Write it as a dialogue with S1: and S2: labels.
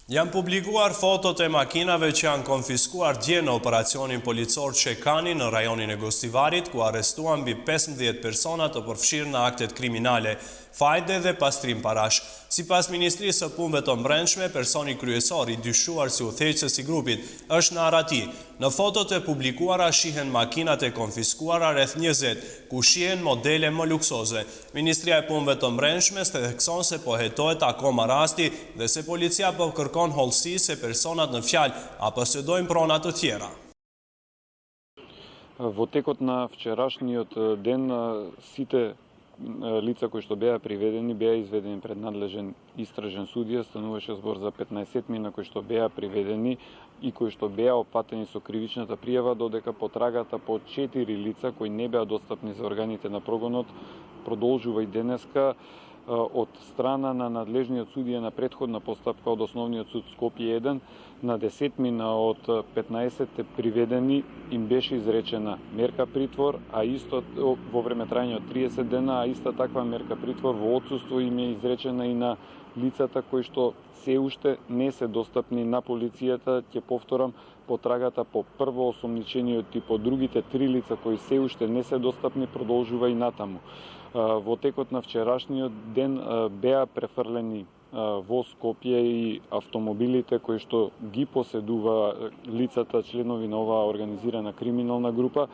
S1: Janë publikuar fotot e makinave që janë konfiskuar dje në operacionin policor Çekani në rajonin e Gostivarit, ku arrestuan mbi 15 persona të përfshirë në aktet kriminale, fajde dhe pastrim parash. Sipas Ministrisë së Punëve të Brendshme, personi kryesor i dyshuar si udhëheqës i grupit është në Arati. Në fotot e publikuara shihen makinat e konfiskuara rreth 20, ku shihen modele më luksoze. Ministria e Punëve të Brendshme thekson se po hetohet akoma rasti dhe se policia po kërkon hollësi se personat në fjalë apo posjedojnë prona të tjera.
S2: Во текот на вчерашниот ден сите лица кои што беа приведени беа изведени пред надлежен истражен судија. Стануваше збор за 15 на кои што беа приведени и кои што беа опфатени со кривичната пријава, додека потрагата по 4 лица кои не беа достапни за органите на прогонот продолжува и денеска. Од страна на надлежниот судија на претходна постапка од Основниот суд Скопје 1 на 10 од 15 приведени им беше изречена мерка притвор, а исто во време трајање од 30 дена, а иста таква мерка притвор во отсуство им е изречена и на лицата кои што се уште не се достапни на полицијата. Ќе повторам, потрагата по прво осомничениот и по другите 3 лица кои се уште не се достапни продолжува и натаму. Во текот на вчерашниот ден беа префрлени во Скопје и автомобилите кои што ги поседува лицата членови на оваа организирана криминална група.